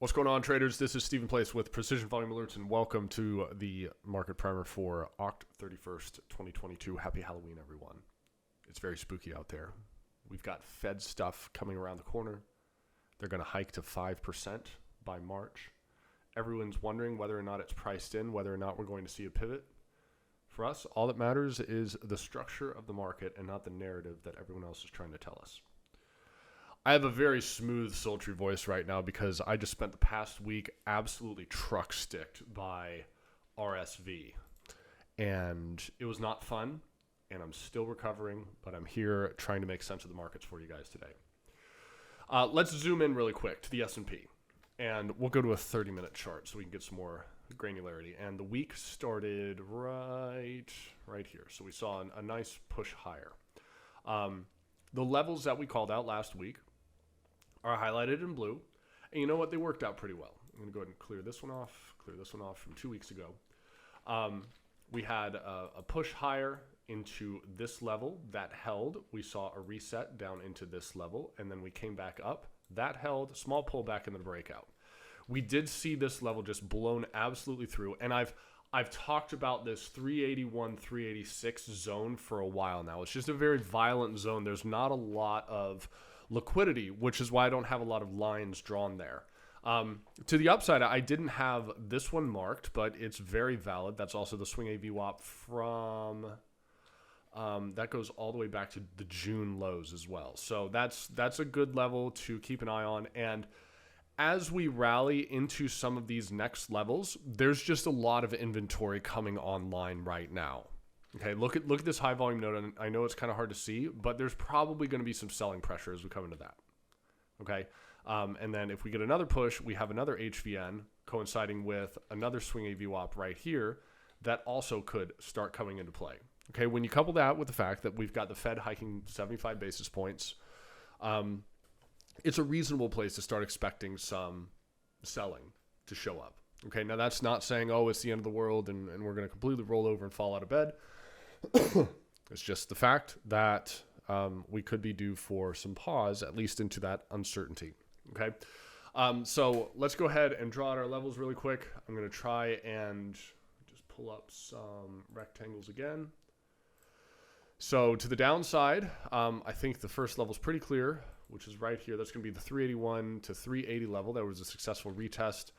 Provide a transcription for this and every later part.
What's going on, traders? This is Stephen Place with Precision Volume Alerts, and welcome to the market primer for Oct 31st, 2022. Happy Halloween, everyone. It's very spooky out there. We've got Fed stuff coming around the corner. They're going to hike to 5% by March. Everyone's wondering whether or not it's priced in, whether or not we're going to see a pivot. For us, all that matters is the structure of the market and not the narrative that everyone else is trying to tell us. I have a very smooth, sultry voice right now because I just spent the past week absolutely truck sticked by RSV. And it was not fun, and I'm still recovering, but I'm here trying to make sense of the markets for you guys today. Let's zoom in really quick to the S&P, and we'll go to a 30-minute chart so we can get some more granularity. And the week started right here. So we saw a nice push higher. The levels that we called out last week are highlighted in blue. And you know what? They worked out pretty well. I'm going to go ahead and clear this one off from 2 weeks ago. We had a push higher into this level that held. We saw a reset down into this level, and then we came back up. That held, small pullback in the breakout. We did see this level just blown absolutely through, and I've talked about this 381, 386 zone for a while now. It's just a very violent zone. There's not a lot of liquidity, which is why I don't have a lot of lines drawn there. To the upside, I didn't have this one marked, but it's very valid. That's also the swing AVWAP from, that goes all the way back to the June lows as well. So that's a good level to keep an eye on. And as we rally into some of these next levels, there's just a lot of inventory coming online right now. Okay, look at this high volume node, and I know it's kind of hard to see, but there's probably going to be some selling pressure as we come into that. Okay, and then if we get another push, we have another HVN coinciding with another swing AVWAP right here that also could start coming into play. Okay, when you couple that with the fact that we've got the Fed hiking 75 basis points, it's a reasonable place to start expecting some selling to show up. Okay, now that's not saying, oh, it's the end of the world and we're going to completely roll over and fall out of bed. It's just the fact that we could be due for some pause, at least into that uncertainty. Okay, so let's go ahead and draw out our levels really quick. I'm going to try and just pull up some rectangles again. So to the downside, I think the first level is pretty clear, which is right here. That's going to be the 381 to 380 level. That was a successful retest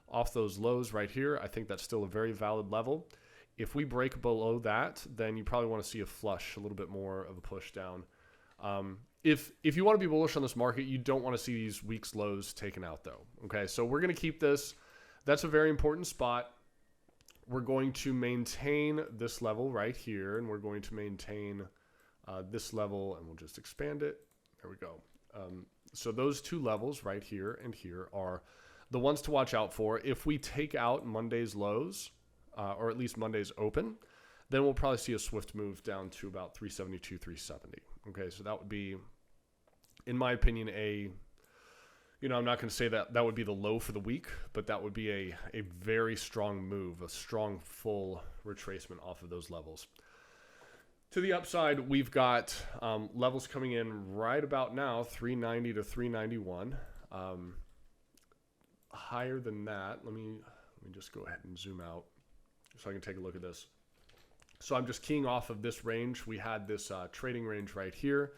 off those lows right here. I think that's still a very valid level. If we break below that, then you probably want to see a flush, a little bit more of a push down. If you want to be bullish on this market, you don't want to see these week's lows taken out though. Okay, so we're going to keep this. That's a very important spot. We're going to maintain this level right here, and we're going to maintain this level, and we'll just expand it. There we go. So those two levels right here and here are the ones to watch out for. If we take out Monday's lows, or at least Monday's open, then we'll probably see a swift move down to about 372, 370. Okay, so that would be, in my opinion, I'm not going to say that would be the low for the week, but that would be a very strong move, a strong full retracement off of those levels. To the upside, we've got levels coming in right about now, 390 to 391. Higher than that, let me just go ahead and zoom out so I can take a look at this. So I'm just keying off of this range. We had this trading range right here.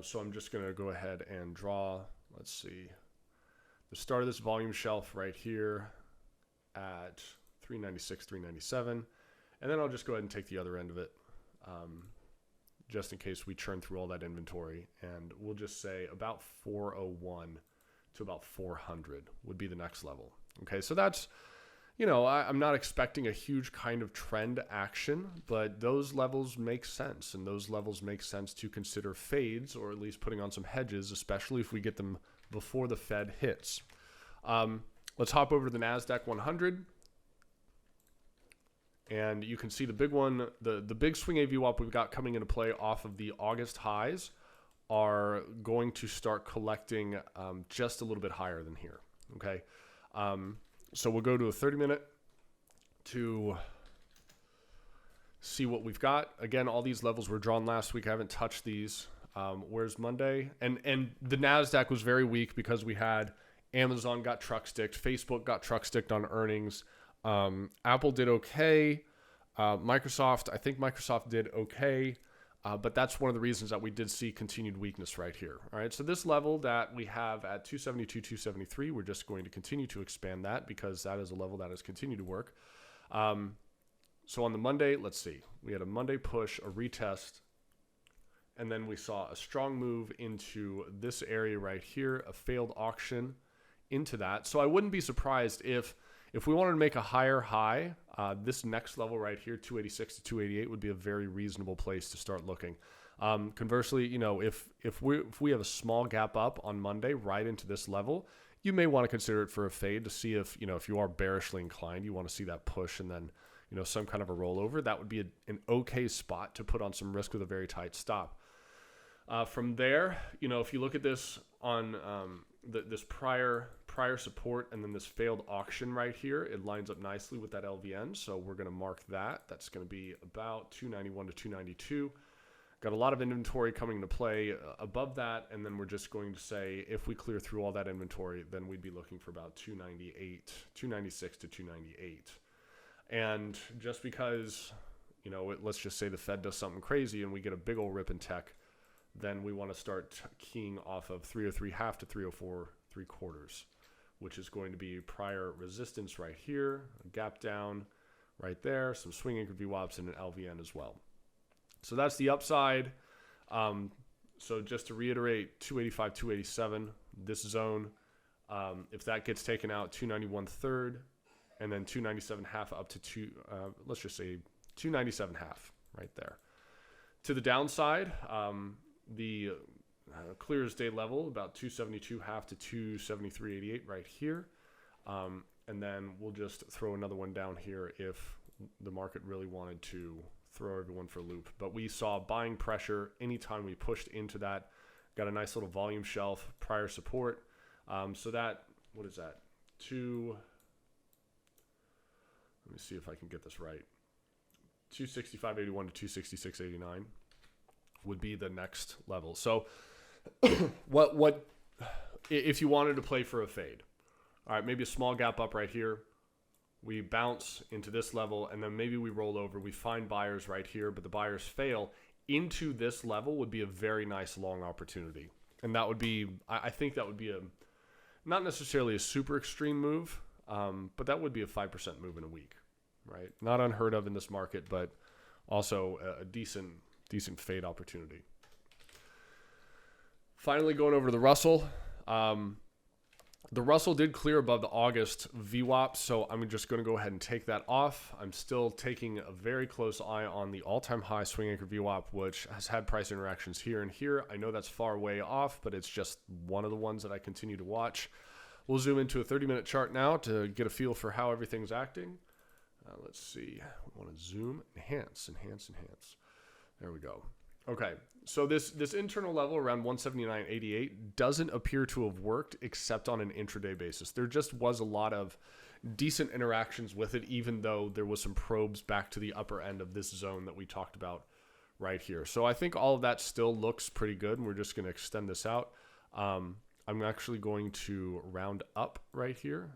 So I'm just going to go ahead and draw, let's see, the start of this volume shelf right here at 396, 397. And then I'll just go ahead and take the other end of it, just in case we churn through all that inventory. And we'll just say about 401 to about 400 would be the next level. Okay, so that's, I'm not expecting a huge kind of trend action, but those levels make sense, and those levels make sense to consider fades, or at least putting on some hedges, especially if we get them before the Fed hits. Let's hop over to the NASDAQ 100. And you can see the big one, the big swing AVWAP we've got coming into play off of the August highs are going to start collecting just a little bit higher than here. Okay. So we'll go to a 30-minute to see what we've got. Again, all these levels were drawn last week. I haven't touched these. Where's Monday? And the NASDAQ was very weak because we had Amazon got truck sticked. Facebook got truck sticked on earnings. Apple did okay. Microsoft, I think Microsoft did okay. But that's one of the reasons that we did see continued weakness right here. All right, so this level that we have at 272, 273, we're just going to continue to expand that because that is a level that has continued to work. So on the Monday, let's see. We had a Monday push, a retest, and then we saw a strong move into this area right here, a failed auction into that. So I wouldn't be surprised if we wanted to make a higher high, this next level right here, 286 to 288, would be a very reasonable place to start looking. Conversely, you know, if we have a small gap up on Monday right into this level, you may want to consider it for a fade to see if, you know, if you are bearishly inclined, you want to see that push and then, you know, some kind of a rollover. That would be an okay spot to put on some risk with a very tight stop. From there, you know, if you look at this on this prior support and then this failed auction right here, it lines up nicely with that LVN. So we're going to mark that. That's going to be about 291 to 292. Got a lot of inventory coming into play above that. And then we're just going to say if we clear through all that inventory, then we'd be looking for about 298, 296 to 298. And just because, you know, let's just say the Fed does something crazy and we get a big old rip in tech, then we want to start keying off of 303.5 to 304.75, which is going to be prior resistance right here, a gap down right there, some swing anchored VWAPs and an LVN as well. So that's the upside. So just to reiterate, 285, 287, this zone, if that gets taken out, 291 third, and then 297.5 up to let's just say 297.5 right there. To the downside, the clear as day level, about 272.5 to 273.88 right here. And then we'll just throw another one down here if the market really wanted to throw everyone for a loop. But we saw buying pressure anytime we pushed into that. Got a nice little volume shelf, prior support. So that, what is that? Let me see if I can get this right. 265.81 to 266.89 would be the next level. So what if you wanted to play for a fade? All right, maybe a small gap up right here. We bounce into this level, and then maybe we roll over. We find buyers right here, but the buyers fail. Into this level would be a very nice long opportunity. And that would be, I think that would be not necessarily a super extreme move, but that would be a 5% move in a week, right? Not unheard of in this market, but also a decent fade opportunity. Finally, going over to the Russell. The Russell did clear above the August VWAP, so I'm just going to go ahead and take that off. I'm still taking a very close eye on the all-time high swing anchor VWAP, which has had price interactions here and here. I know that's far way off, but it's just one of the ones that I continue to watch. We'll zoom into a 30-minute chart now to get a feel for how everything's acting. Let's see. We want to zoom, enhance. There we go. Okay, so this internal level around 179.88 doesn't appear to have worked except on an intraday basis. There just was a lot of decent interactions with it, even though there was some probes back to the upper end of this zone that we talked about right here. So I think all of that still looks pretty good, and we're just going to extend this out. I'm actually going to round up right here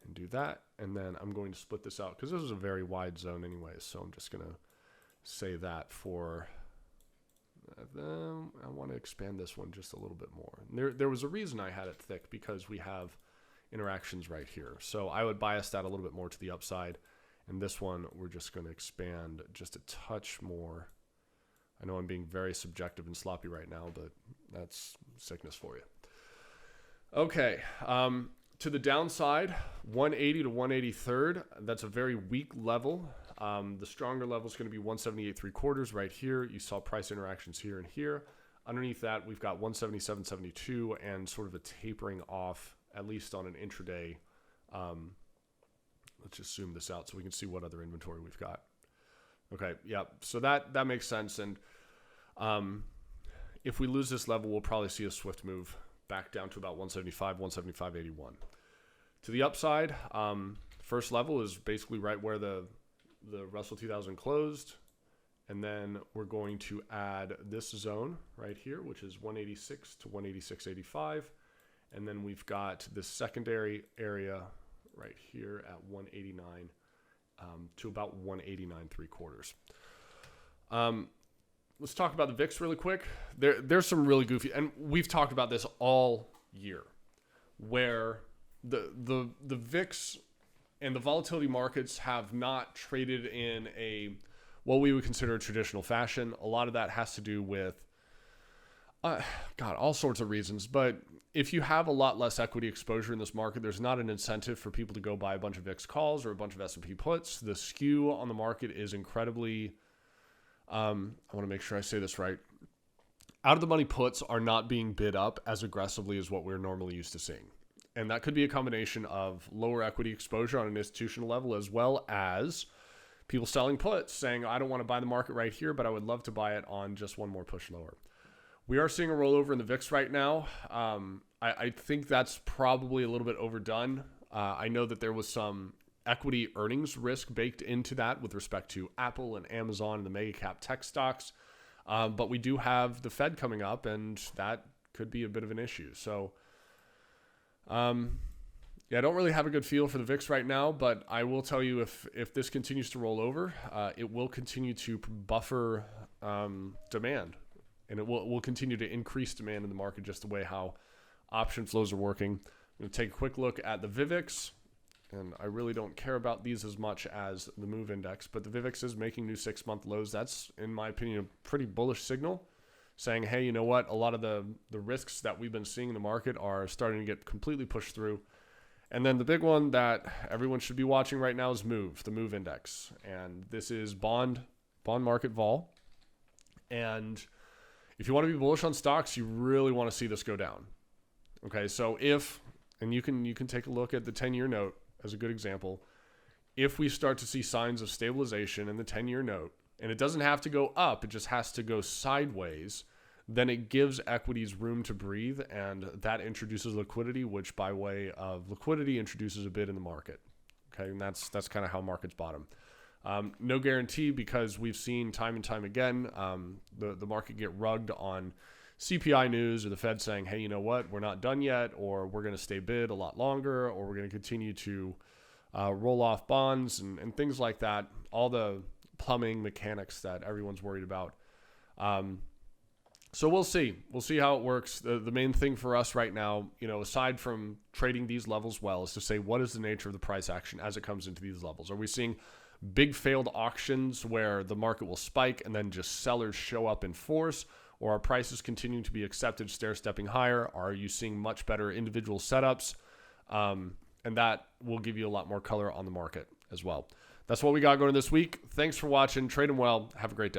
and do that, and then I'm going to split this out because this is a very wide zone anyway, so I'm just going to say that for... I want to expand this one just a little bit more. There was a reason I had it thick because we have interactions right here. So I would bias that a little bit more to the upside. And this one, we're just going to expand just a touch more. I know I'm being very subjective and sloppy right now, but that's sickness for you. Okay. To the downside, 180 to 183rd. That's a very weak level. The stronger level is going to be 178.75 right here. You saw price interactions here and here. Underneath that, we've got 177.72 and sort of a tapering off, at least on an intraday. Let's just zoom this out so we can see what other inventory we've got. Okay, yeah, so that makes sense. And if we lose this level, we'll probably see a swift move back down to about 175, 175.81. To the upside, first level is basically right where the Russell 2000 closed, and then we're going to add this zone right here, which is 186 to 186.85, And then we've got this secondary area right here at 189 to about 189.75. Let's talk about the VIX really quick. There's some really goofy, and we've talked about this all year, where the VIX and the volatility markets have not traded in what we would consider a traditional fashion. A lot of that has to do with all sorts of reasons. But if you have a lot less equity exposure in this market, there's not an incentive for people to go buy a bunch of VIX calls or a bunch of S&P puts. The skew on the market is incredibly, I want to make sure I say this right. Out of the money puts are not being bid up as aggressively as what we're normally used to seeing. And that could be a combination of lower equity exposure on an institutional level, as well as people selling puts saying, I don't want to buy the market right here, but I would love to buy it on just one more push lower. We are seeing a rollover in the VIX right now. I think that's probably a little bit overdone. I know that there was some equity earnings risk baked into that with respect to Apple and Amazon and the mega cap tech stocks. But we do have the Fed coming up, and that could be a bit of an issue. So, I don't really have a good feel for the VIX right now, but I will tell you if this continues to roll over, it will continue to buffer demand. And it will continue to increase demand in the market just the way how option flows are working. I'm going to take a quick look at the VIVIX. And I really don't care about these as much as the MOVE Index. But the VIVIX is making new 6-month lows. That's, in my opinion, a pretty bullish signal. Saying, hey, you know what? A lot of the risks that we've been seeing in the market are starting to get completely pushed through. And then the big one that everyone should be watching right now is MOVE, the MOVE Index. And this is bond market vol. And if you want to be bullish on stocks, you really want to see this go down. Okay, so and you can take a look at the 10-year note as a good example. If we start to see signs of stabilization in the 10-year note, and it doesn't have to go up, it just has to go sideways, then it gives equities room to breathe, and that introduces liquidity, which by way of liquidity introduces a bid in the market. Okay, and that's kind of how markets bottom. No guarantee, because we've seen time and time again the market get rugged on CPI news or the Fed saying, hey, you know what, we're not done yet, or we're going to stay bid a lot longer, or we're going to continue to roll off bonds and things like that, all the plumbing mechanics that everyone's worried about. So we'll see. We'll see how it works. The main thing for us right now, aside from trading these levels well, is to say, what is the nature of the price action as it comes into these levels? Are we seeing big failed auctions where the market will spike and then just sellers show up in force? Or are prices continuing to be accepted, stair-stepping higher? Are you seeing much better individual setups? And that will give you a lot more color on the market as well. That's what we got going this week. Thanks for watching. Trade them well. Have a great day.